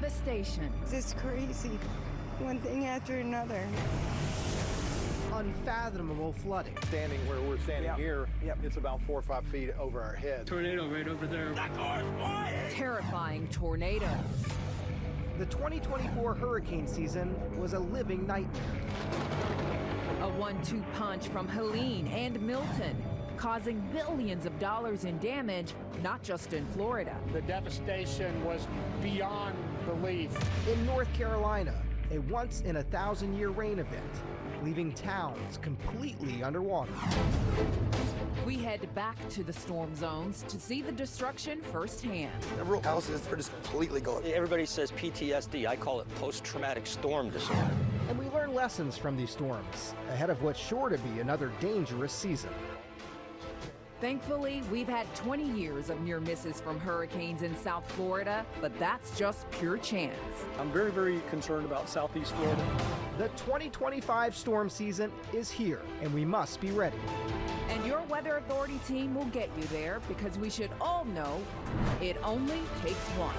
devastation. It's crazy. One thing after another. Unfathomable flooding. Standing where we're standing here, it's about 4 or 5 feet over our head. Tornado right over there. That car's flying! Terrifying tornadoes. The 2024 hurricane season was a living nightmare. A 1-2 punch from Helene and Milton, causing billions of dollars in damage, not just in Florida. The devastation was beyond belief. In North Carolina, a once-in-a-thousand-year rain event, leaving towns completely underwater. We head back to the storm zones to see the destruction firsthand. Several houses, they're just completely gone. Everybody says PTSD. I call it post-traumatic storm disorder. And we learn lessons from these storms, ahead of what's sure to be another dangerous season. Thankfully, we've had 20 years of near misses from hurricanes in South Florida, but that's just pure chance. I'm very, very concerned about Southeast Florida. The 2025 storm season is here, and we must be ready. And your Weather Authority team will get you there, because we should all know it only takes one.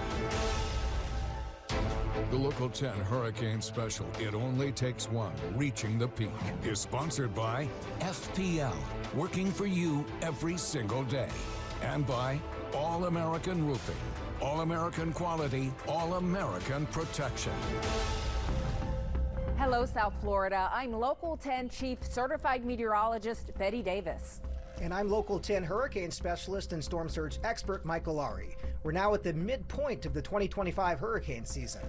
The Local 10 Hurricane Special, It Only Takes One, Reaching the Peak, is sponsored by FPL, working for you every single day. And by All American Roofing, All American Quality, All American Protection. Hello, South Florida. I'm Local 10 Chief Certified Meteorologist Betty Davis. And I'm Local 10 Hurricane Specialist and Storm Surge Expert Michael Lowry. We're now at the midpoint of the 2025 hurricane season.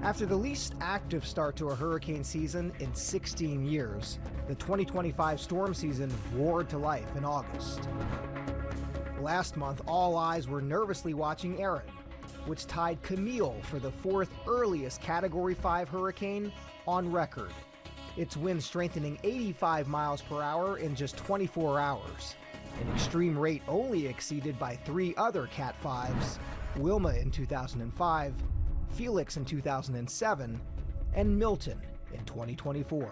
After the least active start to a hurricane season in 16 years, the 2025 storm season roared to life in August. Last month, all eyes were nervously watching Erin, which tied Camille for the fourth earliest Category 5 hurricane on record. Its winds strengthening 85 miles per hour in just 24 hours, an extreme rate only exceeded by 3 other Cat 5s, Wilma in 2005, Felix in 2007, and Milton in 2024.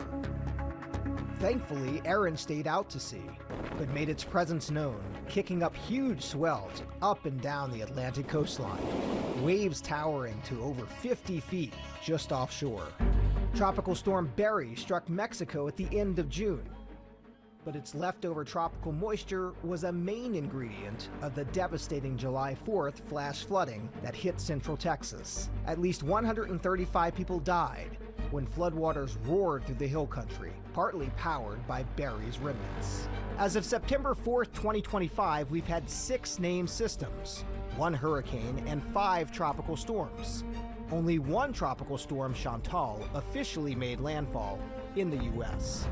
Thankfully, Erin stayed out to sea, but made its presence known, kicking up huge swells up and down the Atlantic coastline, waves towering to over 50 feet just offshore. Tropical storm Barry struck Mexico at the end of June, but its leftover tropical moisture was a main ingredient of the devastating July 4th flash flooding that hit central Texas. At least 135 people died when floodwaters roared through the hill country, partly powered by Barry's remnants. As of September 4th, 2025, we've had 6 named systems, 1 hurricane, and 5 tropical storms. Only 1 tropical storm, Chantal, officially made landfall in the U.S.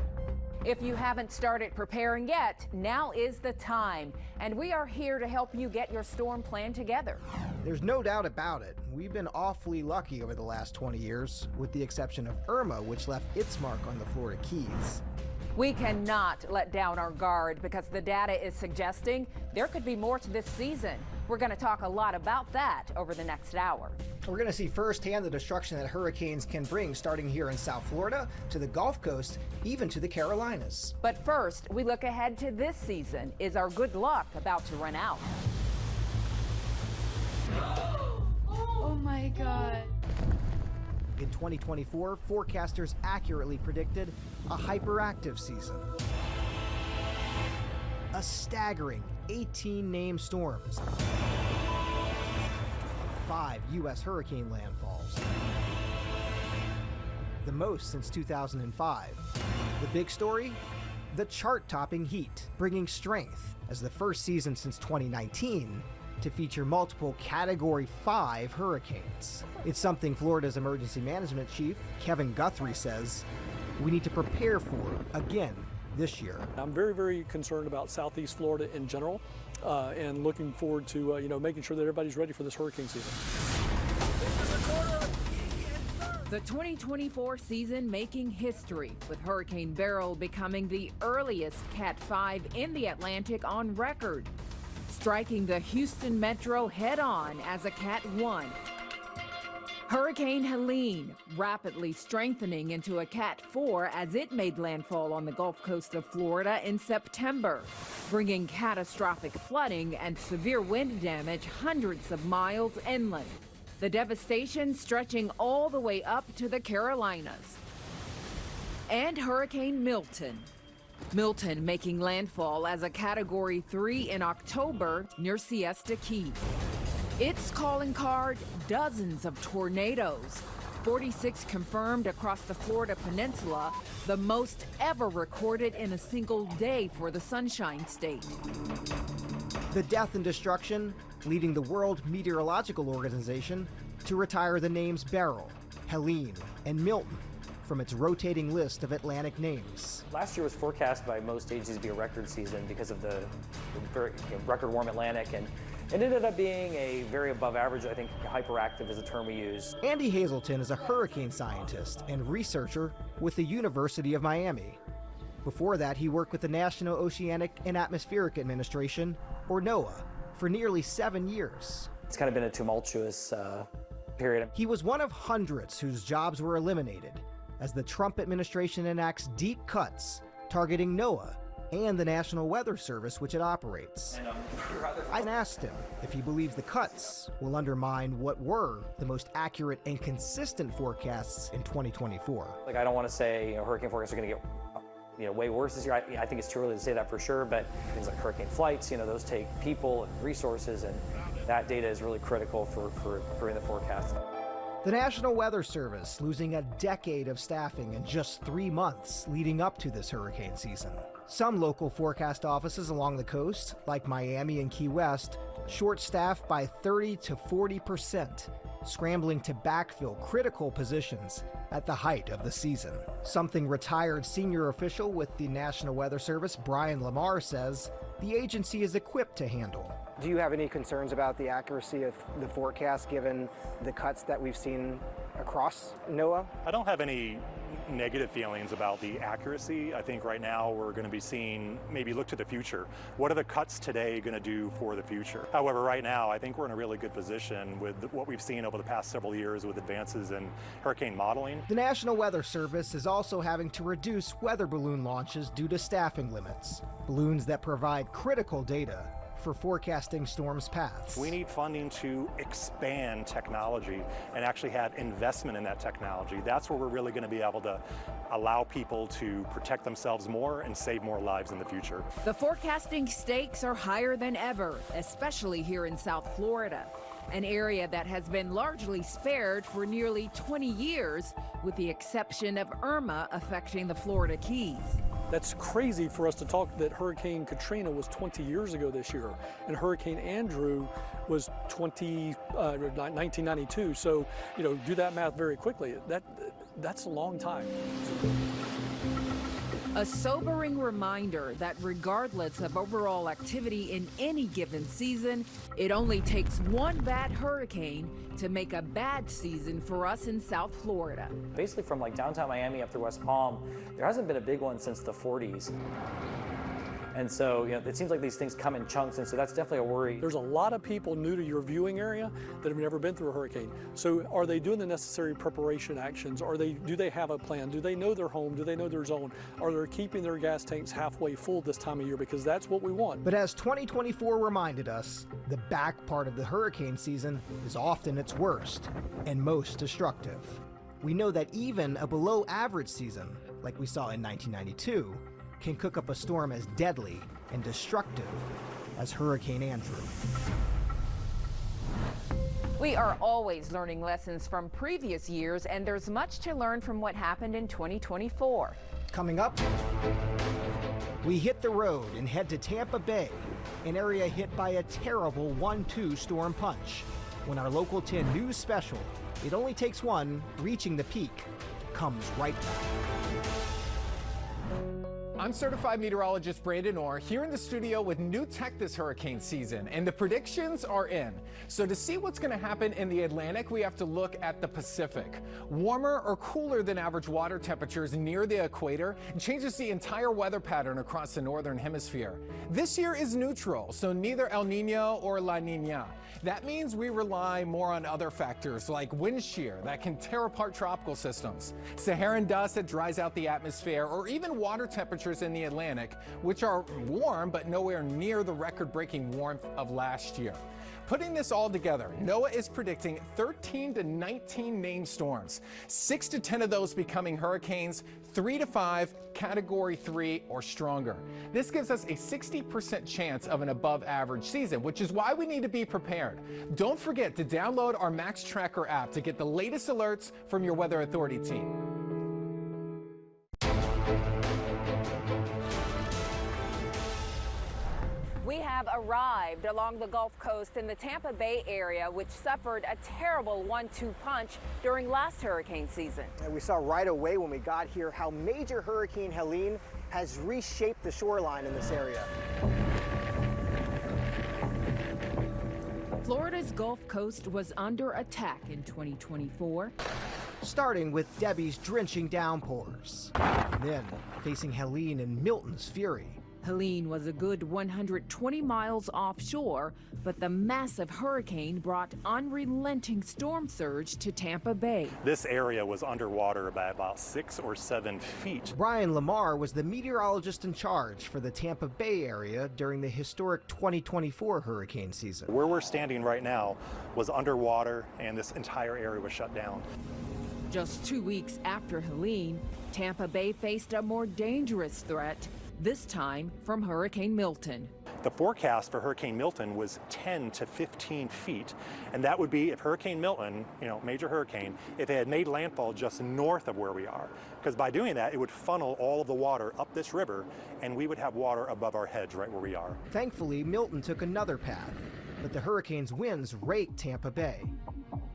If you haven't started preparing yet, now is the time. And we are here to help you get your storm plan together. There's no doubt about it. We've been awfully lucky over the last 20 years, with the exception of Irma, which left its mark on the Florida Keys. We cannot let down our guard because the data is suggesting there could be more to this season. We're going to talk a lot about that over the next hour. We're going to see firsthand the destruction that hurricanes can bring, starting here in South Florida, to the Gulf Coast, even to the Carolinas. But first, we look ahead to this season. Is our good luck about to run out? Oh my God. In 2024, forecasters accurately predicted a hyperactive season. A staggering 18 named storms. 5 U.S. hurricane landfalls. The most since 2005. The big story? The chart-topping heat, bringing strength as the first season since 2019 to feature multiple Category 5 hurricanes. It's something Florida's emergency management chief, Kevin Guthrie, says we need to prepare for again this year. I'm very, very concerned about Southeast Florida in general, and looking forward to making sure that everybody's ready for this hurricane season. The 2024 season making history, with Hurricane Beryl becoming the earliest Cat 5 in the Atlantic on record, striking the Houston metro head-on as a Cat 1. Hurricane Helene rapidly strengthening into a Cat 4 as it made landfall on the Gulf Coast of Florida in September, bringing catastrophic flooding and severe wind damage hundreds of miles inland. the devastation stretching all the way up to the Carolinas. And Hurricane Milton. Milton making landfall as a Category 3 in October near Siesta Key. Its calling card, dozens of tornadoes. 46 confirmed across the Florida Peninsula, the most ever recorded in a single day for the Sunshine State. The death and destruction leading the World Meteorological Organization to retire the names Beryl, Helene, and Milton from its rotating list of Atlantic names. Last year was forecast by most agencies to be a record season because of the very, record warm Atlantic, and it ended up being a very above average. I think hyperactive is the term we use. Andy Hazelton is a hurricane scientist and researcher with the University of Miami. Before that, he worked with the National Oceanic and Atmospheric Administration, or NOAA, for nearly 7 years. It's kind of been a tumultuous period. He was one of hundreds whose jobs were eliminated as the Trump administration enacts deep cuts targeting NOAA and the National Weather Service, which it operates. I asked him if he believes the cuts will undermine what were the most accurate and consistent forecasts in 2024. Like, I don't want to say hurricane forecasts are going to get way worse this year. I think it's too early to say that for sure, but things like hurricane flights, those take people and resources, and that data is really critical for improving the forecast. The National Weather Service losing a decade of staffing in just 3 months leading up to this hurricane season. Some local forecast offices along the coast, like Miami and Key West, short-staffed by 30 to 40%, scrambling to backfill critical positions at the height of the season. Something retired senior official with the National Weather Service, Brian Lamar, says the agency is equipped to handle. Do you have any concerns about the accuracy of the forecast given the cuts that we've seen across NOAA? I don't have any negative feelings about the accuracy. I think right now we're going to be seeing, maybe look to the future. What are the cuts today going to do for the future? However, right now I think we're in a really good position with what we've seen over the past several years with advances in hurricane modeling. The National Weather Service is also having to reduce weather balloon launches due to staffing limits. Balloons that provide critical data for forecasting storms' paths. We need funding to expand technology and actually have investment in that technology. That's where we're really going to be able to allow people to protect themselves more and save more lives in the future. The forecasting stakes are higher than ever, especially here in South Florida, an area that has been largely spared for nearly 20 years, with the exception of Irma affecting the Florida Keys. That's crazy for us to talk that Hurricane Katrina was 20 years ago this year, and Hurricane Andrew was 1992. So, do that math very quickly. That's a long time. A sobering reminder that regardless of overall activity in any given season, it only takes one bad hurricane to make a bad season for us in South Florida. Basically from like downtown Miami up to West Palm, there hasn't been a big one since the 40s. And so, it seems like these things come in chunks, and so that's definitely a worry. There's a lot of people new to your viewing area that have never been through a hurricane. So are they doing the necessary preparation actions? Do they have a plan? Do they know their home? Do they know their zone? Are they keeping their gas tanks halfway full this time of year? Because that's what we want. But as 2024 reminded us, the back part of the hurricane season is often its worst and most destructive. We know that even a below average season, like we saw in 1992, can cook up a storm as deadly and destructive as Hurricane Andrew. We are always learning lessons from previous years, and there's much to learn from what happened in 2024. Coming up, we hit the road and head to Tampa Bay, an area hit by a terrible 1-2 storm punch. When our Local 10 news special, It Only Takes One, Reaching the Peak, comes right back. I'm certified meteorologist Brandon Orr here in the studio with new tech this hurricane season, and the predictions are in. So to see what's going to happen in the Atlantic, we have to look at the Pacific. Warmer or cooler than average water temperatures near the equator changes the entire weather pattern across the northern hemisphere. This year is neutral, so neither El Nino or La Nina. That means we rely more on other factors like wind shear that can tear apart tropical systems, Saharan dust that dries out the atmosphere, or even water temperatures waters in the Atlantic, which are warm but nowhere near the record-breaking warmth of last year. Putting this all together, NOAA is predicting 13 to 19 named storms, 6 to 10 of those becoming hurricanes, 3 to 5 Category 3 or stronger. This gives us a 60% chance of an above-average season, which is why we need to be prepared. Don't forget to download our Max Tracker app to get the latest alerts from your Weather Authority team. We have arrived along the Gulf Coast in the Tampa Bay area, which suffered a terrible 1-2 punch during last hurricane season. And we saw right away when we got here how major Hurricane Helene has reshaped the shoreline in this area. Florida's Gulf Coast was under attack in 2024. Starting with Debbie's drenching downpours, and then facing Helene and Milton's fury. Helene was a good 120 miles offshore, but the massive hurricane brought unrelenting storm surge to Tampa Bay. This area was underwater by about 6 or 7 feet. Brian Lamar was the meteorologist in charge for the Tampa Bay area during the historic 2024 hurricane season. Where we're standing right now was underwater, and this entire area was shut down. Just 2 weeks after Helene, Tampa Bay faced a more dangerous threat, this time from Hurricane Milton. The forecast for Hurricane Milton was 10 to 15 feet, and that would be if Hurricane Milton, major hurricane, if it had made landfall just north of where we are. Because by doing that, it would funnel all of the water up this river, and we would have water above our heads right where we are. Thankfully, Milton took another path, but the hurricane's winds raked Tampa Bay.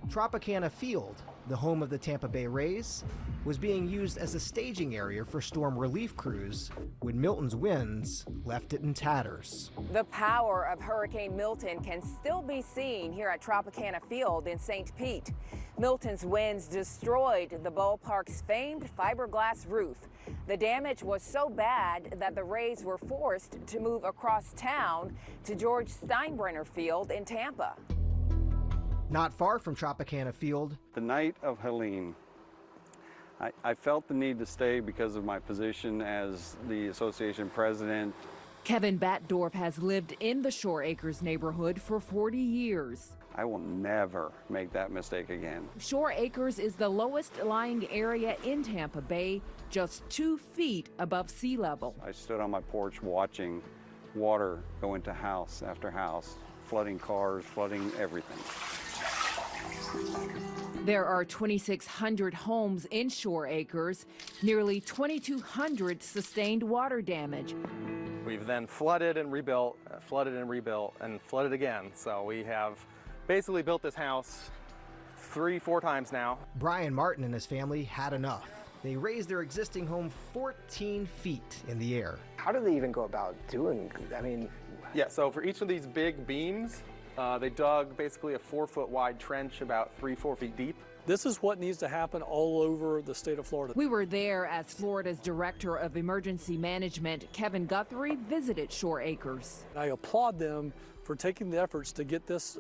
Tropicana Field, the home of the Tampa Bay Rays, was being used as a staging area for storm relief crews when Milton's winds left it in tatters. The power of Hurricane Milton can still be seen here at Tropicana Field in St. Pete. Milton's winds destroyed the ballpark's famed fiberglass roof. The damage was so bad that the Rays were forced to move across town to George Steinbrenner Field in Tampa. Not far from Tropicana Field, the night of Helene, I felt the need to stay because of my position as the association president. Kevin Batdorf has lived in the Shore Acres neighborhood for 40 years. I will never make that mistake again. Shore Acres is the lowest lying area in Tampa Bay, just 2 feet above sea level. I stood on my porch watching water go into house after house, flooding cars, flooding everything. There are 2,600 homes in Shore Acres. Nearly 2,200 sustained water damage. We've then flooded and rebuilt, and flooded again. So we have basically built this house 3-4 times now. Brian Martin and his family had enough. They raised their existing home 14 feet in the air. How do they even go about doing, Yeah, so for each of these big beams, they dug basically a 4-foot wide trench about 3-4 feet deep. This is what needs to happen all over the state of Florida. We were there as Florida's Director of Emergency Management, Kevin Guthrie, visited Shore Acres. I applaud them for taking the efforts to get this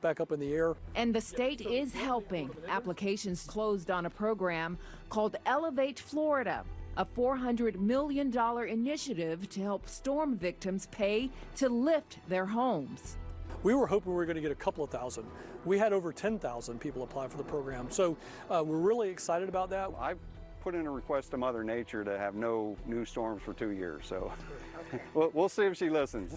back up in the air. And the state is helping. Applications closed on a program called Elevate Florida, a $400 million initiative to help storm victims pay to lift their homes. We were hoping we were going to get a couple of thousand. We had over 10,000 people apply for the program. So we're really excited about that. I've put in a request to Mother Nature to have no new storms for 2 years. So we'll see if she listens.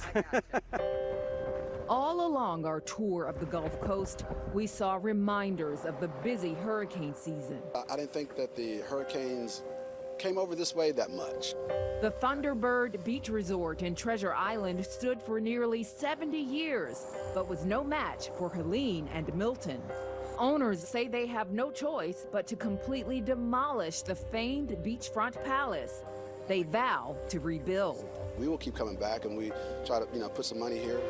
All along our tour of the Gulf Coast, we saw reminders of the busy hurricane season. I didn't think that the hurricanes came over this way that much. The Thunderbird Beach Resort in Treasure Island stood for nearly 70 years, but was no match for Helene and Milton. Owners say they have no choice but to completely demolish the famed beachfront palace. They vow to rebuild. We will keep coming back, and we try to, put some money here.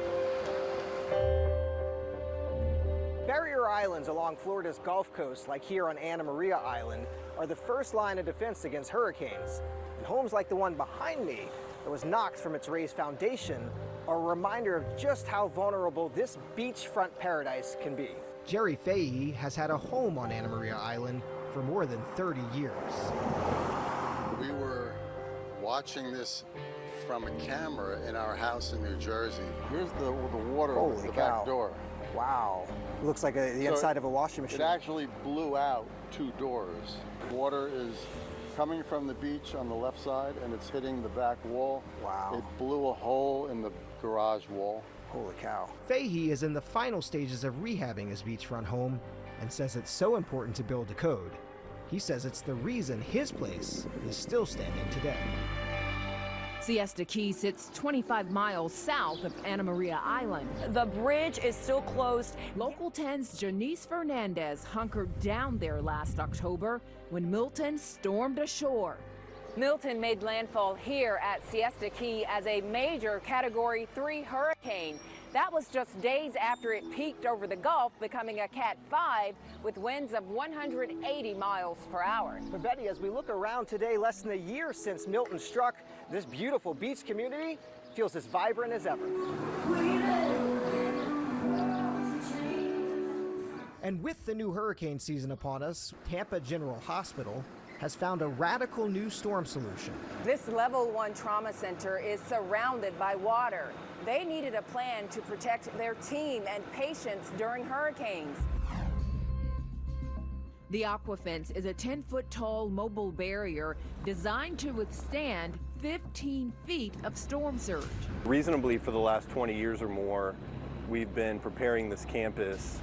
Barrier islands along Florida's Gulf Coast, like here on Anna Maria Island, are the first line of defense against hurricanes. And homes like the one behind me that was knocked from its raised foundation are a reminder of just how vulnerable this beachfront paradise can be. Jerry Fahey has had a home on Anna Maria Island for more than 30 years. We were watching this from a camera in our house in New Jersey. Here's the water Holy with the cow. back door. Wow. It looks like the inside of a washing machine. It actually blew out 2 doors. Water is coming from the beach on the left side and it's hitting the back wall. Wow. It blew a hole in the garage wall. Holy cow. Fahey is in the final stages of rehabbing his beachfront home and says it's so important to build a code. He says it's the reason his place is still standing today. Siesta Key sits 25 miles south of Anna Maria Island. The bridge is still closed. Local 10's Janice Fernandez hunkered down there last October when Milton stormed ashore. Milton made landfall here at Siesta Key as a major Category 3 hurricane. That was just days after it peaked over the Gulf, becoming a Cat 5 with winds of 180 miles per hour. But Betty, as we look around today, less than a year since Milton struck, this beautiful beach community feels as vibrant as ever. And with the new hurricane season upon us, Tampa General Hospital has found a radical new storm solution. This level 1 trauma center is surrounded by water. They needed a plan to protect their team and patients during hurricanes. The Aquafence is a 10-foot tall mobile barrier designed to withstand 15 feet of storm surge. Reasonably, for the last 20 years or more, we've been preparing this campus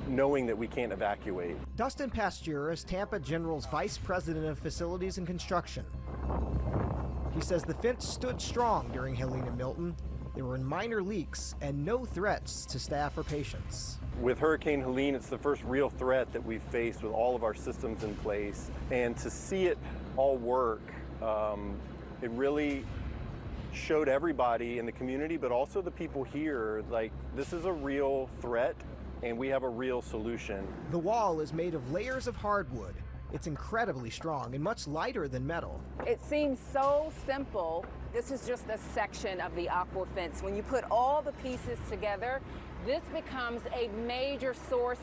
knowing that we can't evacuate. Dustin Pasteur is Tampa General's Vice President of Facilities and Construction. He says the fence stood strong during Helene and Milton. There were minor leaks and no threats to staff or patients. With Hurricane Helene, it's the first real threat that we've faced with all of our systems in place. And to see it all work, it really showed everybody in the community, but also the people here, like this is a real threat and we have a real solution. The wall is made of layers of hardwood. It's incredibly strong and much lighter than metal. It seems so simple. This is just a section of the Aquafence. When you put all the pieces together, this becomes a major source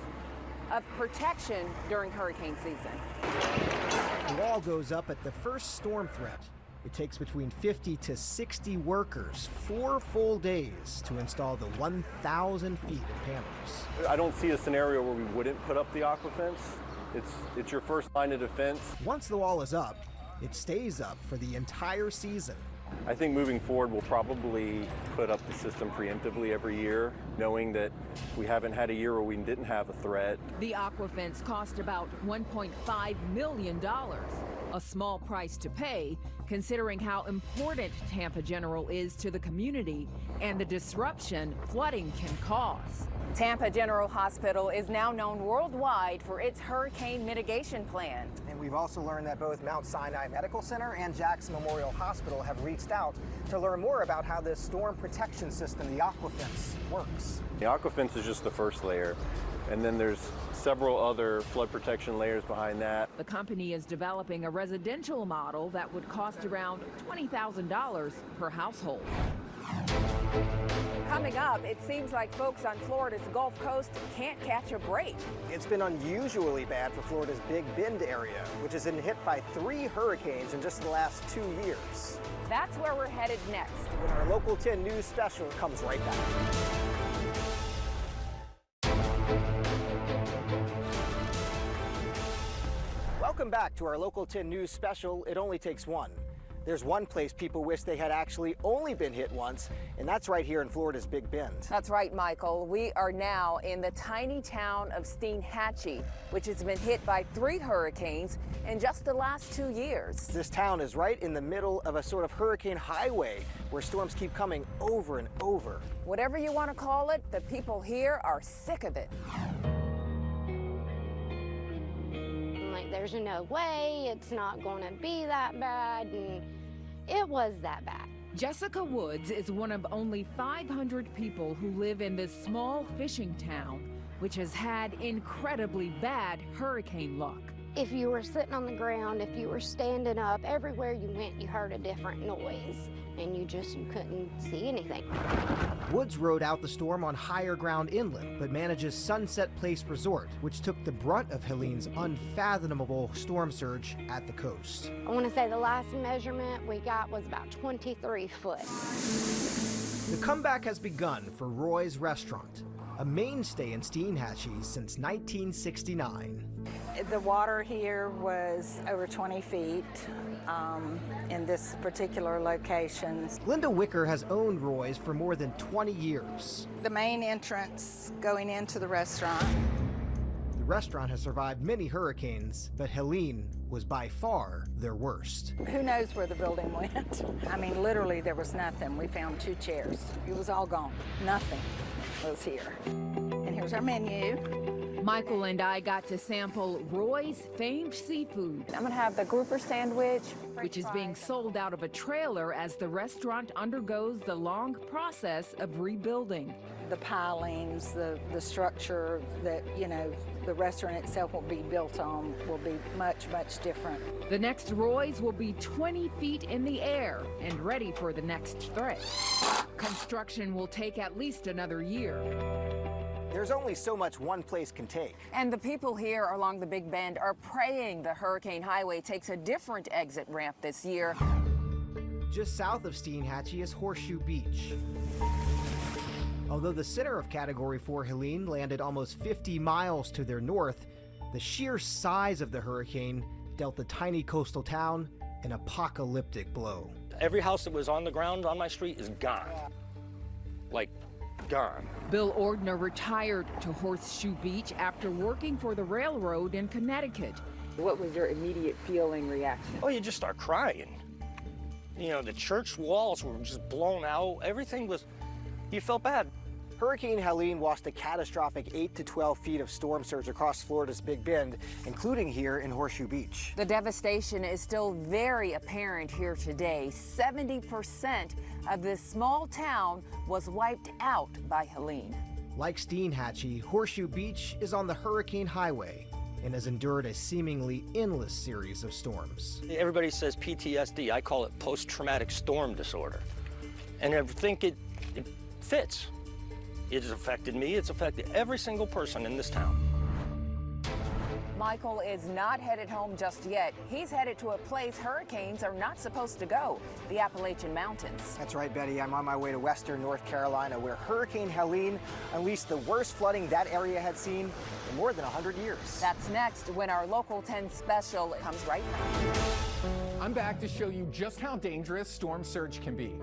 of protection during hurricane season. The wall goes up at the first storm threat. It takes between 50 to 60 workers 4 full days to install the 1,000 feet of panels. I don't see a scenario where we wouldn't put up the Aquafence. It's your first line of defense. Once the wall is up, it stays up for the entire season. I think moving forward, we'll probably put up the system preemptively every year, knowing that we haven't had a year where we didn't have a threat. The Aquafence cost about $1.5 million, a small price to pay, considering how important Tampa General is to the community and the disruption flooding can cause. Tampa General Hospital is now known worldwide for its hurricane mitigation plan. And we've also learned that both Mount Sinai Medical Center and Jackson Memorial Hospital have reached out to learn more about how this storm protection system, the Aquafence, works. The Aquafence is just the first layer, and then there's several other flood protection layers behind that. The company is developing a residential model that would cost around $20,000 per household. Coming up, it seems like folks on Florida's Gulf Coast can't catch a break. It's been unusually bad for Florida's Big Bend area, which has been hit by 3 hurricanes in just the last 2 years. That's where we're headed next, when our Local 10 News special comes right back. Welcome back to our Local 10 News special, It Only Takes One. There's one place people wish they had actually only been hit once, and that's right here in Florida's Big Bend. That's right, Michael. We are now in the tiny town of Steinhatchee, which has been hit by 3 hurricanes in just the last 2 years. This town is right in the middle of a sort of hurricane highway where storms keep coming over and over. Whatever you want to call it, the people here are sick of it. Like, there's no way, it's not going to be that bad, and it was that bad. Jessica Woods is one of only 500 people who live in this small fishing town, which has had incredibly bad hurricane luck. If you were sitting on the ground, if you were standing up, everywhere you went, you heard a different noise. and you couldn't see anything. Woods rode out the storm on higher ground inland, but manages Sunset Place Resort, which took the brunt of Helene's unfathomable storm surge at the coast. I want to say the last measurement we got was about 23 foot. The comeback has begun for Roy's Restaurant, a mainstay in Steinhatchee since 1969. The water here was over 20 feet in this particular location. Linda Wicker has owned Roy's for more than 20 years. The main entrance going into the restaurant. The restaurant has survived many hurricanes, but Helene was by far their worst. Who knows where the building went? I mean, literally there was nothing. We found 2 chairs. It was all gone. Nothing was here. And here's our menu. Michael and I got to sample Roy's famed seafood. I'm gonna have the grouper sandwich, which is being sold out of a trailer as the restaurant undergoes the long process of rebuilding. The pilings, the structure that, the restaurant itself will be built on will be much, much different. The next Roy's will be 20 feet in the air and ready for the next threat. Construction will take at least another year. There's only so much one place can take. And the people here along the Big Bend are praying the Hurricane Highway takes a different exit ramp this year. Just south of Steinhatchee is Horseshoe Beach. Although the center of Category 4 Helene landed almost 50 miles to their north, the sheer size of the hurricane dealt the tiny coastal town an apocalyptic blow. Every house that was on the ground on my street is gone. Like, gone. Bill Ordner retired to Horseshoe Beach after working for the railroad in Connecticut. What was your immediate feeling reaction? Oh, you just start crying. The church walls were just blown out. Everything was, you felt bad. Hurricane Helene washed a catastrophic 8 to 12 feet of storm surge across Florida's Big Bend, including here in Horseshoe Beach. The devastation is still very apparent here today. 70% of this small town was wiped out by Helene. Like Steinhatchee, Horseshoe Beach is on the Hurricane Highway and has endured a seemingly endless series of storms. Everybody says PTSD. I call it post-traumatic storm disorder. And I think it fits. It has affected me. It's affected every single person in this town. Michael is not headed home just yet. He's headed to a place hurricanes are not supposed to go, the Appalachian Mountains. That's right, Betty. I'm on my way to western North Carolina, where Hurricane Helene unleashed the worst flooding that area had seen in more than 100 years. That's next when our Local 10 special comes right now. I'm back to show you just how dangerous storm surge can be.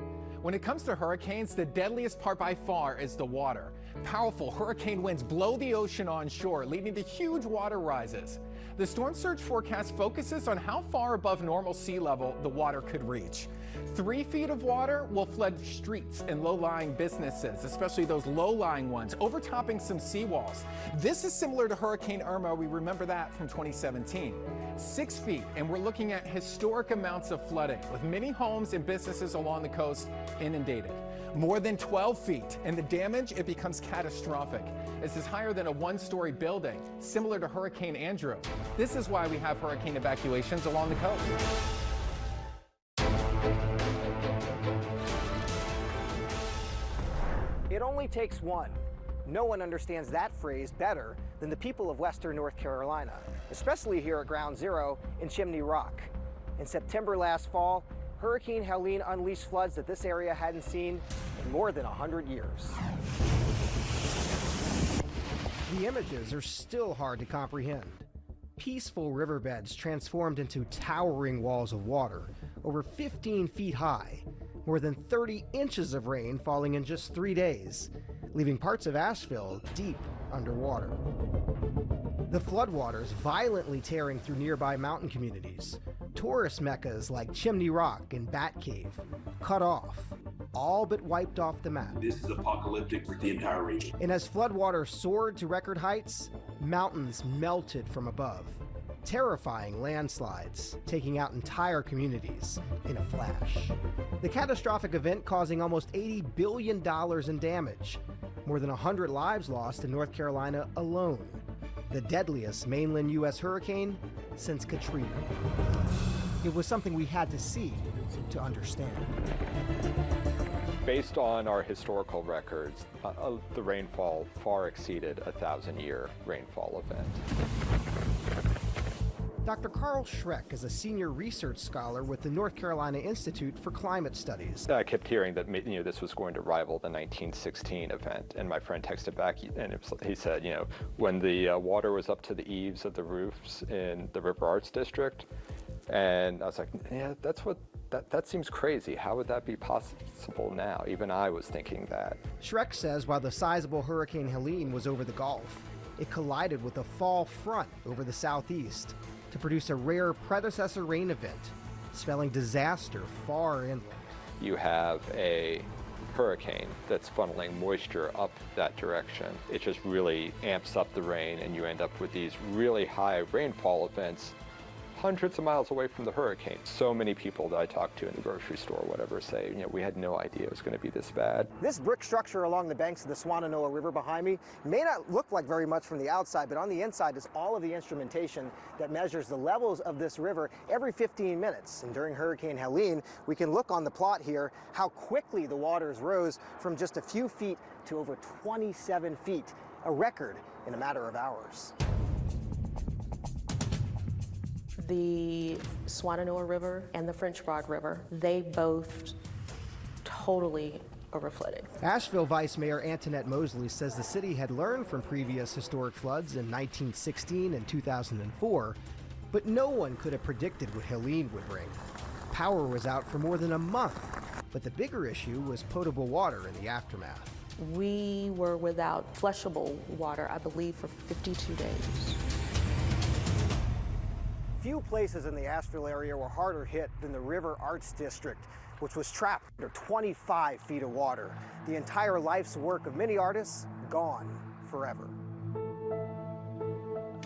When it comes to hurricanes, the deadliest part by far is the water. Powerful hurricane winds blow the ocean onshore, leading to huge water rises. The storm surge forecast focuses on how far above normal sea level the water could reach. 3 feet of water will flood streets and low-lying businesses, especially those low-lying ones, overtopping some seawalls. This is similar to Hurricane Irma. We remember that from 2017. 6 feet, and we're looking at historic amounts of flooding, with many homes and businesses along the coast inundated. More than 12 feet, and the damage, it becomes catastrophic. This is higher than a one-story building, similar to Hurricane Andrew. This is why we have hurricane evacuations along the coast. It only takes one. No one understands that phrase better than the people of western North Carolina, especially here at Ground Zero in Chimney Rock. In September last fall, Hurricane Helene unleashed floods that this area hadn't seen in more than 100 years. The images are still hard to comprehend. Peaceful riverbeds transformed into towering walls of water, over 15 feet high, more than 30 inches of rain falling in just 3 days, leaving parts of Asheville deep underwater. The floodwaters violently tearing through nearby mountain communities. Tourist meccas like Chimney Rock and Bat Cave cut off, all but wiped off the map. This is apocalyptic for the entire region. And as floodwaters soared to record heights, mountains melted from above, terrifying landslides, taking out entire communities in a flash. The catastrophic event causing almost $80 billion in damage, more than 100 lives lost in North Carolina alone, the deadliest mainland U.S. hurricane since Katrina. It was something we had to see to understand. Based on our historical records, the rainfall far exceeded a 1,000-year rainfall event. Dr. Carl Schreck is a senior research scholar with the North Carolina Institute for Climate Studies. I kept hearing that this was going to rival the 1916 event, and my friend texted back, and he said, when the water was up to the eaves of the roofs in the River Arts District, and I was like, yeah, that seems crazy. How would that be possible now? Even I was thinking that. Schreck says while the sizable Hurricane Helene was over the Gulf, it collided with a fall front over the southeast to produce a rare predecessor rain event, spelling disaster far inland. You have a hurricane that's funneling moisture up that direction. It just really amps up the rain, and you end up with these really high rainfall events hundreds of miles away from the hurricane. So many people that I talk to in the grocery store, whatever, say, we had no idea it was going to be this bad. This brick structure along the banks of the Swannanoa River behind me may not look like very much from the outside, but on the inside is all of the instrumentation that measures the levels of this river every 15 minutes. And during Hurricane Helene, we can look on the plot here how quickly the waters rose from just a few feet to over 27 feet, a record in a matter of hours. The Swannanoa River and the French Broad River, they both totally overflooded. Asheville Vice Mayor Antoinette Mosley says the city had learned from previous historic floods in 1916 and 2004, but no one could have predicted what Helene would bring. Power was out for more than a month, but the bigger issue was potable water in the aftermath. We were without flushable water, I believe, for 52 days. Few places in the Asheville area were harder hit than the River Arts District, which was trapped under 25 feet of water. The entire life's work of many artists gone forever.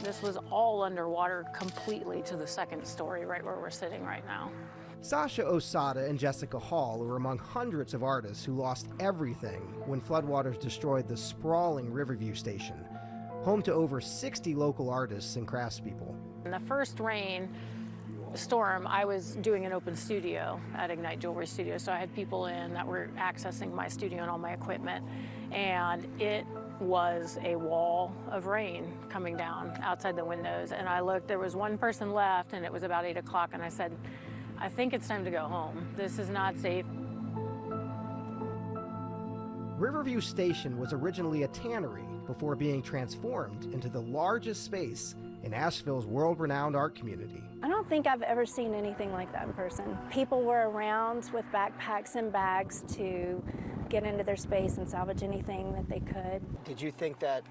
This was all underwater completely to the second story, right where we're sitting right now. Sasha Osada and Jessica Hall were among hundreds of artists who lost everything when floodwaters destroyed the sprawling Riverview Station, home to over 60 local artists and craftspeople. In the first storm, I was doing an open studio at Ignite Jewelry Studio, so I had people in that were accessing my studio and all my equipment, and it was a wall of rain coming down outside the windows. And I looked, there was one person left, and it was about 8 o'clock, and I said, I think it's time to go home. This is not safe. Riverview Station was originally a tannery before being transformed into the largest space in Asheville's world-renowned art community. I don't think I've ever seen anything like that in person. People were around with backpacks and bags to get into their space and salvage anything that they could. Did you think that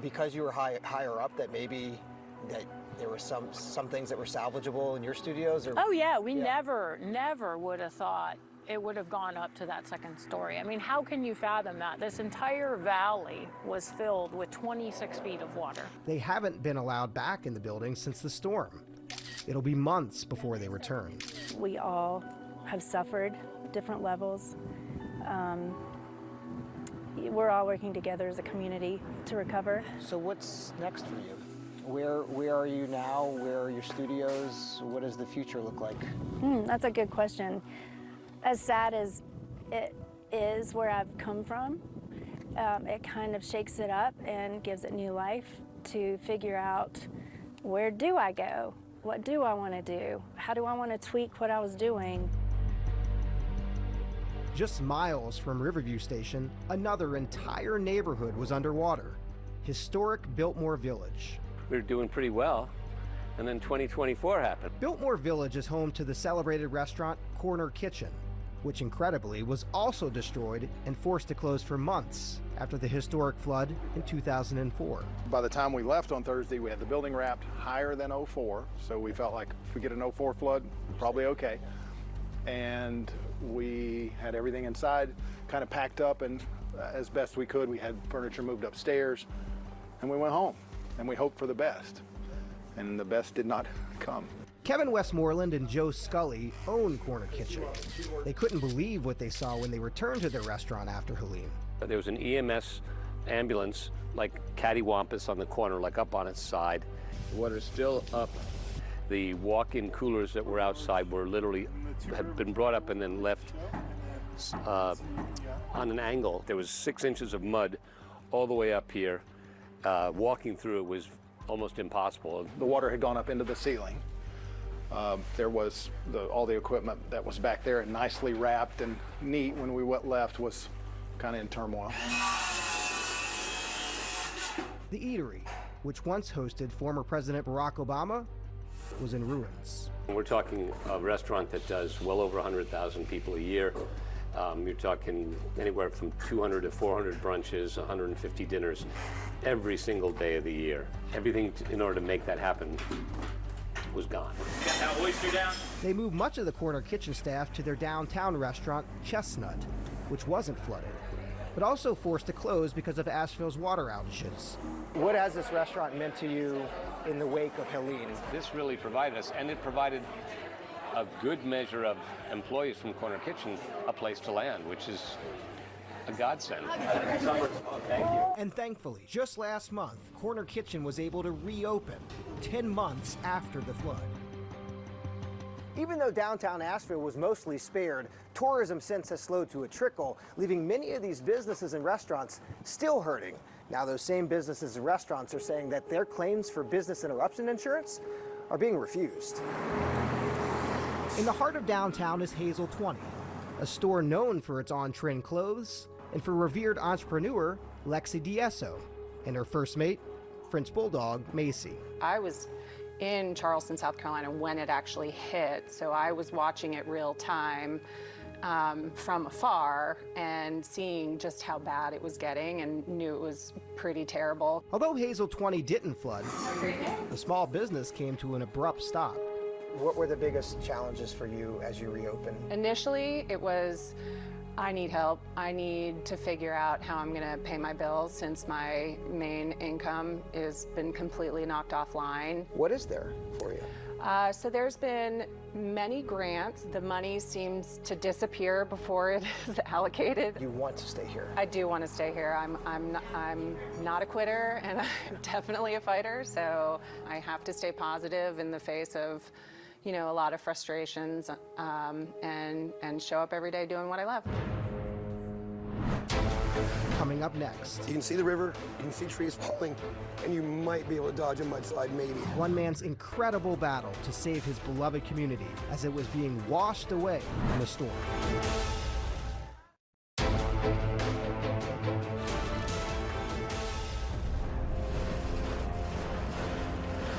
because you were higher up that maybe that there were some things that were salvageable in your studios? Or? Oh yeah, we never would have thought it would have gone up to that second story. I mean, how can you fathom that? This entire valley was filled with 26 feet of water. They haven't been allowed back in the building since the storm. It'll be months before they return. We all have suffered at different levels. We're all working together as a community to recover. So what's next for you? Where are you now? Where are your studios? What does the future look like? That's a good question. As sad as it is where I've come from, it kind of shakes it up and gives it new life to figure out, where do I go? What do I want to do? How do I want to tweak what I was doing? Just miles from Riverview Station, another entire neighborhood was underwater. Historic Biltmore Village. We were doing pretty well, and then 2024 happened. Biltmore Village is home to the celebrated restaurant Corner Kitchen, which incredibly was also destroyed and forced to close for months after the historic flood in 2004. By the time we left on Thursday, we had the building wrapped higher than 04, so we felt like if we get an 04 flood, probably okay. And we had everything inside kind of packed up, and as best we could, we had furniture moved upstairs, and we went home, and we hoped for the best, and the best did not come. Kevin Westmoreland and Joe Scully own Corner Kitchen. They couldn't believe what they saw when they returned to their restaurant after Helene. There was an EMS ambulance, like cattywampus on the corner, like up on its side. The water's still up. The walk-in coolers that were outside were literally, had been brought up and then left on an angle. There was 6 inches of mud all the way up here. Walking through it was almost impossible. The water had gone up into the ceiling. There was all the equipment that was back there and nicely wrapped and neat when we left was kind of in turmoil. The eatery, which once hosted former President Barack Obama, was in ruins. We're talking a restaurant that does well over 100,000 people a year. You're talking anywhere from 200 to 400 brunches, 150 dinners every single day of the year. Everything in order to make that happen was gone. Got that oyster down? They moved much of the corner kitchen staff to their downtown restaurant, Chestnut, which wasn't flooded, but also forced to close because of Asheville's water outages. What has this restaurant meant to you in the wake of Helene? This really provided us, and it provided a good measure of employees from Corner Kitchen a place to land, which is a godsend. Thank you. And thankfully, just last month, Corner Kitchen was able to reopen 10 months after the flood. Even though downtown Asheville was mostly spared, tourism since has slowed to a trickle, leaving many of these businesses and restaurants still hurting. Now those same businesses and restaurants are saying that their claims for business interruption insurance are being refused. In the heart of downtown is Hazel 20, a store known for its on-trend clothes and for revered entrepreneur Lexi Diesso and her first mate, French Bulldog Macy. I was in Charleston, South Carolina when it actually hit, so I was watching it real time from afar and seeing just how bad it was getting and knew it was pretty terrible. Although Hazel 20 didn't flood, the small business came to an abrupt stop. What were the biggest challenges for you as you reopened? Initially, it was, I need help. I need to figure out how I'm gonna pay my bills since my main income has been completely knocked offline. What is there for you? So there's been many grants. The money seems to disappear before it is allocated. You want to stay here? I do want to stay here. I'm not a quitter, and I'm definitely a fighter. So I have to stay positive in the face of, you know, a lot of frustrations, and show up every day doing what I love. Coming up next. You can see the river, you can see trees falling, and you might be able to dodge a mudslide, maybe. One man's incredible battle to save his beloved community as it was being washed away in the storm. The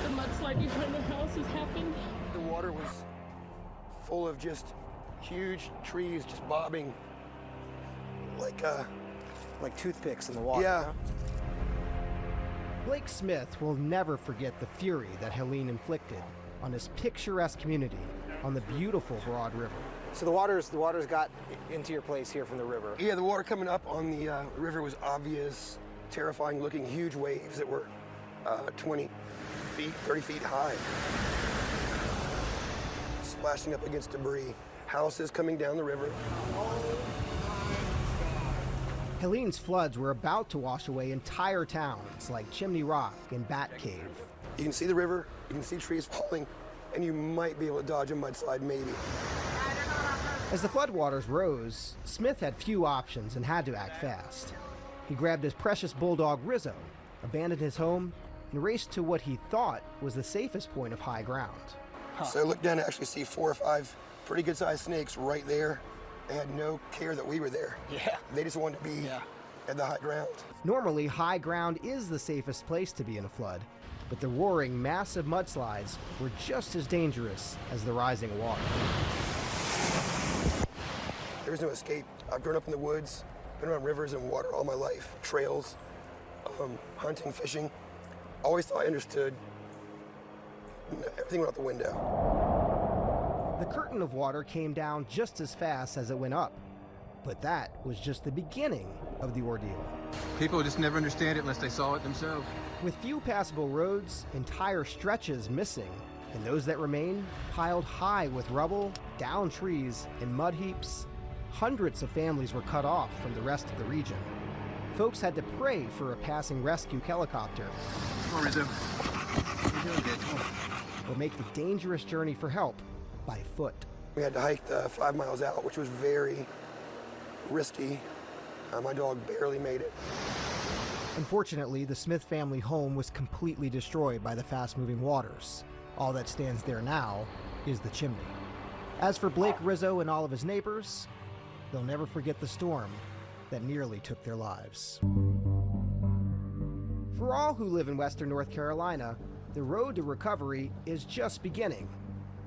mudslide behind the house has happened. The water was full of just huge trees just bobbing like toothpicks in the water. Yeah. Huh? Blake Smith will never forget the fury that Helene inflicted on his picturesque community on the beautiful Broad River. So the water's got into your place here from the river. Yeah, the water coming up on the river was obvious, terrifying looking, huge waves that were 20 feet, 30 feet high. Splashing up against debris, houses coming down the river. Helene's floods were about to wash away entire towns like Chimney Rock and Bat Cave. You can see the river, you can see trees falling, and you might be able to dodge a mudslide, maybe. As the floodwaters rose, Smith had few options and had to act fast. He grabbed his precious bulldog Rizzo, abandoned his home, and raced to what he thought was the safest point of high ground. So I looked down and actually see 4 or 5 pretty good-sized snakes right there. They had no care that we were there. Yeah. They just wanted to be at the high ground. Normally, high ground is the safest place to be in a flood, but the roaring, massive mudslides were just as dangerous as the rising water. There's no escape. I've grown up in the woods, been around rivers and water all my life, trails, hunting, fishing. Always thought I understood. Everything went out the window. The curtain of water came down just as fast as it went up, but that was just the beginning of the ordeal. People just never understand it unless they saw it themselves. With few passable roads, entire stretches missing, and those that remain piled high with rubble, downed trees, and mud heaps, hundreds of families were cut off from the rest of the region. Folks had to pray for a passing rescue helicopter. Come on, Rizzo. You're doing good. Come on. or make the dangerous journey for help by foot. We had to hike 5 miles out, which was very risky. My dog barely made it. Unfortunately, the Smith family home was completely destroyed by the fast-moving waters. All that stands there now is the chimney. As for Blake Rizzo and all of his neighbors, they'll never forget the storm that nearly took their lives. For all who live in Western North Carolina, the road to recovery is just beginning,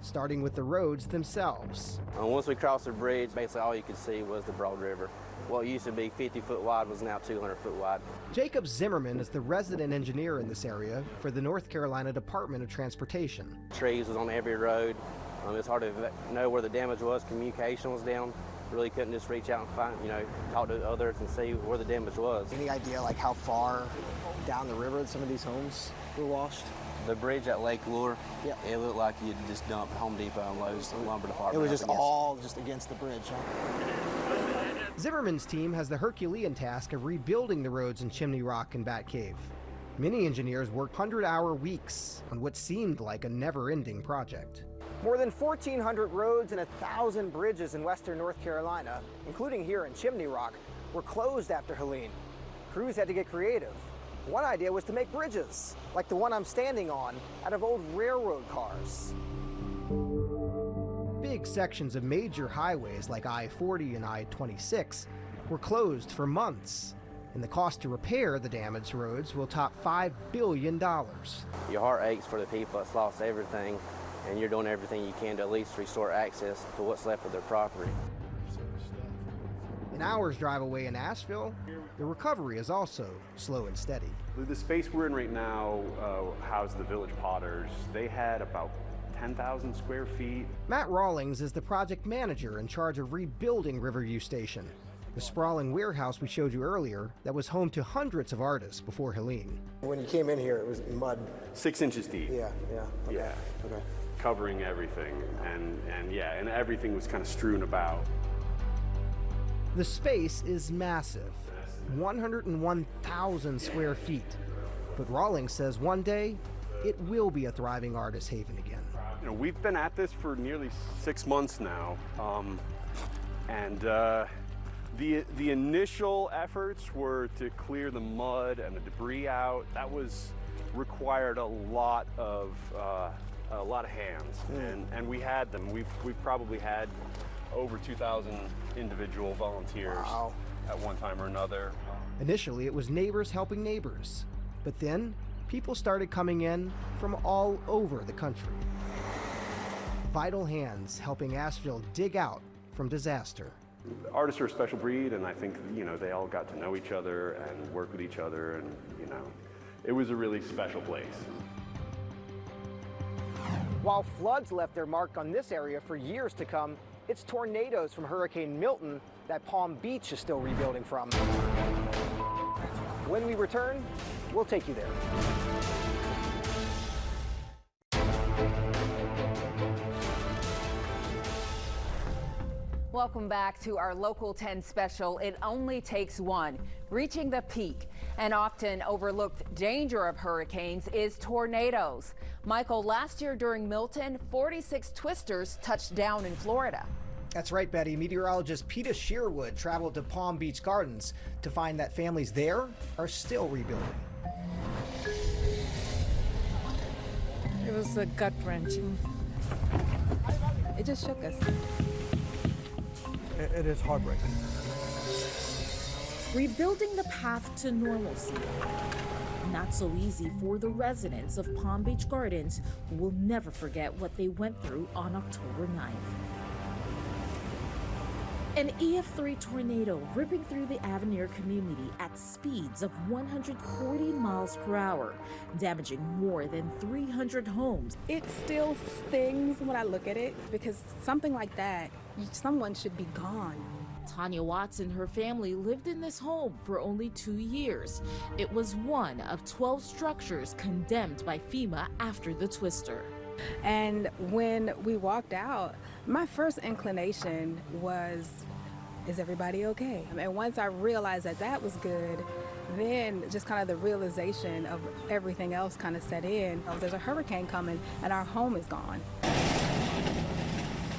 starting with the roads themselves. Once we crossed the bridge, basically all you could see was the Broad River. What used to be 50 foot wide was now 200 foot wide. Jacob Zimmerman is the resident engineer in this area for the North Carolina Department of Transportation. Trees was on every road. It's hard to know where the damage was. Communication was down. Really couldn't just reach out and find, talk to others and see where the damage was. Any idea like how far down the river some of these homes were washed? The bridge at Lake Lure, it looked like you'd just dumped Home Depot and Lowe's lumber department. It was just all just against the bridge, huh? Zimmerman's team has the Herculean task of rebuilding the roads in Chimney Rock and Bat Cave. Many engineers worked 100-hour weeks on what seemed like a never-ending project. More than 1,400 roads and 1,000 bridges in western North Carolina, including here in Chimney Rock, were closed after Helene. Crews had to get creative. One idea was to make bridges, like the one I'm standing on, out of old railroad cars. Big sections of major highways like I-40 and I-26 were closed for months, and the cost to repair the damaged roads will top $5 billion. Your heart aches for the people that's lost everything, and you're doing everything you can to at least restore access to what's left of their property. An hour's drive away in Asheville, the recovery is also slow and steady. The space we're in right now housed the Village Potters. They had about 10,000 square feet. Matt Rawlings is the project manager in charge of rebuilding Riverview Station, the sprawling warehouse we showed you earlier that was home to hundreds of artists before Helene. When you came in here, it was mud. 6 inches deep. Yeah. Okay. Yeah. Okay. Covering everything, and everything was kind of strewn about. The space is massive, 101,000 square feet. But Rawlings says one day it will be a thriving artist haven again. We've been at this for nearly 6 months now, and the initial efforts were to clear the mud and the debris out. That required a lot of hands, and we had them. We've probably had over 2,000 individual volunteers at one time or another. Initially, it was neighbors helping neighbors, but then people started coming in from all over the country. Vital hands helping Asheville dig out from disaster. Artists are a special breed, and I think they all got to know each other and work with each other, and it was a really special place. While floods left their mark on this area for years to come, it's tornadoes from Hurricane Milton that Palm Beach is still rebuilding from. When we return, we'll take you there. Welcome back to our Local 10 special, It Only Takes One. Reaching the peak and often overlooked danger of hurricanes is tornadoes. Michael, last year during Milton, 46 twisters touched down in Florida. That's right, Betty. Meteorologist Peter Sherwood traveled to Palm Beach Gardens to find that families there are still rebuilding. It was a gut-wrenching. It just shook us. It is heartbreaking. Rebuilding the path to normalcy. Not so easy for the residents of Palm Beach Gardens, who will never forget what they went through on October 9th. An EF3 tornado ripping through the Avenir community at speeds of 140 miles per hour, damaging more than 300 homes. It still stings when I look at it, because something like that, someone should be gone. Tanya Watts and her family lived in this home for only 2 years. It was one of 12 structures condemned by FEMA after the twister. And when we walked out, my first inclination was, is everybody okay? And once I realized that that was good, then just kind of the realization of everything else kind of set in. There's a hurricane coming and our home is gone.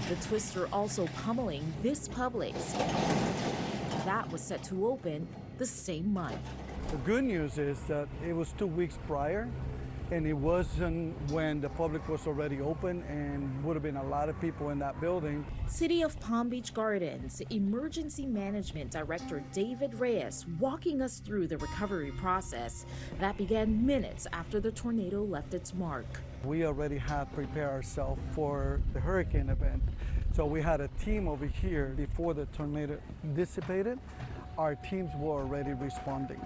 The twister also pummeling this Publix. That was set to open the same month. The good news is that it was 2 weeks prior, and it wasn't when the Publix was already open and would have been a lot of people in that building. City of Palm Beach Gardens Emergency Management Director David Reyes walking us through the recovery process that began minutes after the tornado left its mark. We already had prepared ourselves for the hurricane event. So we had a team over here before the tornado dissipated. Our teams were already responding.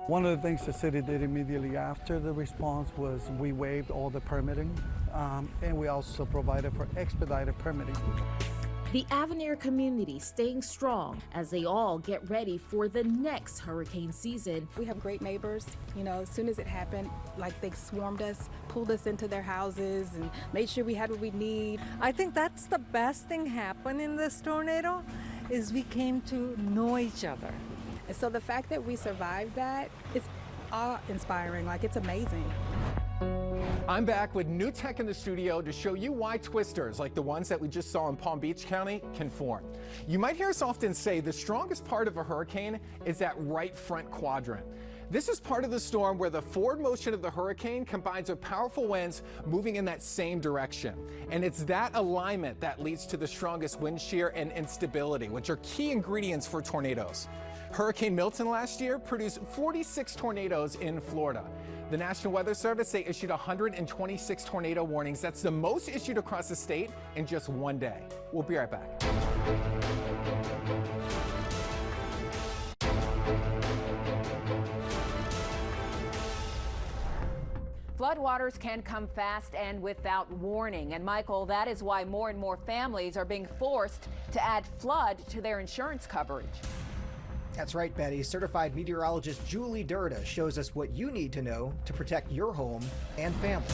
One of the things the city did immediately after the response was we waived all the permitting, and we also provided for expedited permitting. The Avenir community staying strong as they all get ready for the next hurricane season. We have great neighbors. You know, as soon as it happened, like they swarmed us, pulled us into their houses and made sure we had what we need. I think that's the best thing happened in this tornado is we came to know each other. And so the fact that we survived that is awe-inspiring, like it's amazing. I'm back with new tech in the studio to show you why twisters, like the ones that we just saw in Palm Beach County, can form. You might hear us often say the strongest part of a hurricane is that right front quadrant. This is part of the storm where the forward motion of the hurricane combines with powerful winds moving in that same direction. And it's that alignment that leads to the strongest wind shear and instability, which are key ingredients for tornadoes. Hurricane Milton last year produced 46 tornadoes in Florida. The National Weather Service, they issued 126 tornado warnings. That's the most issued across the state in just one day. We'll be right back. Floodwaters can come fast and without warning. And Michael, that is why more and more families are being forced to add flood to their insurance coverage. That's right, Betty. Certified meteorologist Julie Durda shows us what you need to know to protect your home and family.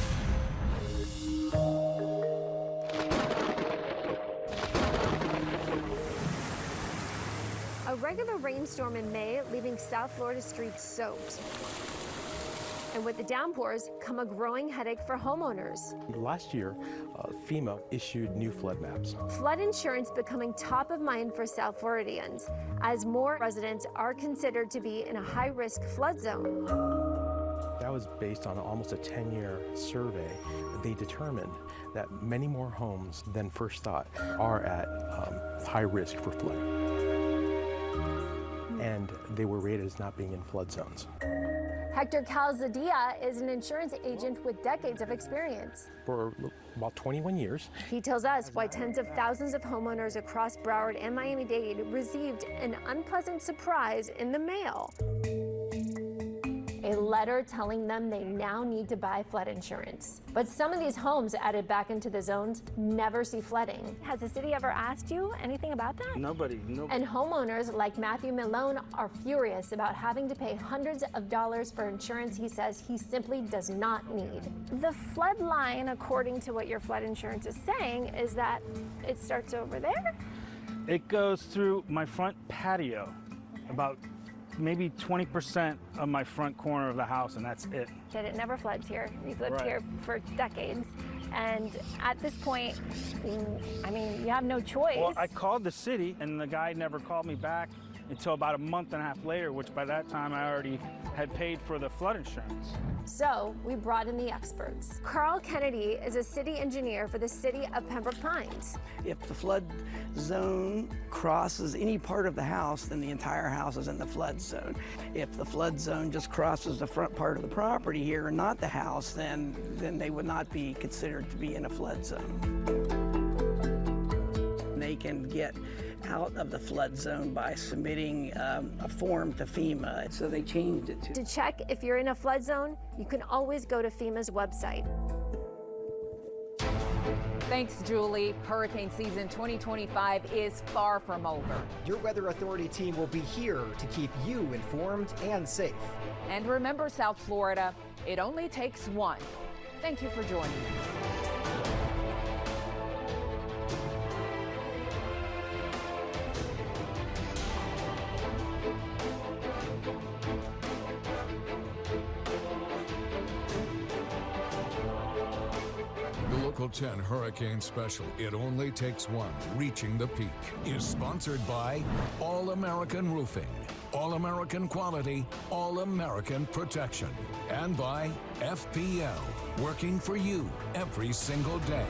A regular rainstorm in May, leaving South Florida streets soaked. And with the downpours come a growing headache for homeowners. Last year, FEMA issued new flood maps. Flood insurance becoming top of mind for South Floridians, as more residents are considered to be in a high-risk flood zone. That was based on almost a 10-year survey. They determined that many more homes than first thought are at high risk for flooding. And they were rated as not being in flood zones. Hector Calzadia is an insurance agent with decades of experience. For about 21 years. He tells us why tens of thousands of homeowners across Broward and Miami-Dade received an unpleasant surprise in the mail. A letter telling them they now need to buy flood insurance. But some of these homes added back into the zones never see flooding. Has the city ever asked you anything about that? Nobody. And homeowners like Matthew Malone are furious about having to pay hundreds of dollars for insurance he says he simply does not need. The flood line, according to what your flood insurance is saying, is that it starts over there? It goes through my front patio, about maybe 20% of my front corner of the house, and that's it. That it never floods here. We've lived here for decades. And at this point, I mean, you have no choice. Well, I called the city, and the guy never called me back until about a month and a half later, which by that time I already had paid for the flood insurance. So we brought in the experts. Carl Kennedy is a city engineer for the city of Pembroke Pines. If the flood zone crosses any part of the house, then the entire house is in the flood zone. If the flood zone just crosses the front part of the property here and not the house, then they would not be considered to be in a flood zone. They can get out of the flood zone by submitting a form to FEMA. So they changed it to check if you're in a flood zone, you can always go to FEMA's website. Thanks, Julie. Hurricane season 2025 is far from over. Your Weather Authority team will be here to keep you informed and safe. And remember, South Florida, it only takes one. Thank you for joining us. Local 10 Hurricane Special, It Only Takes One, Reaching the Peak, is sponsored by All American Roofing, All American Quality, All American Protection, and by FPL, working for you every single day.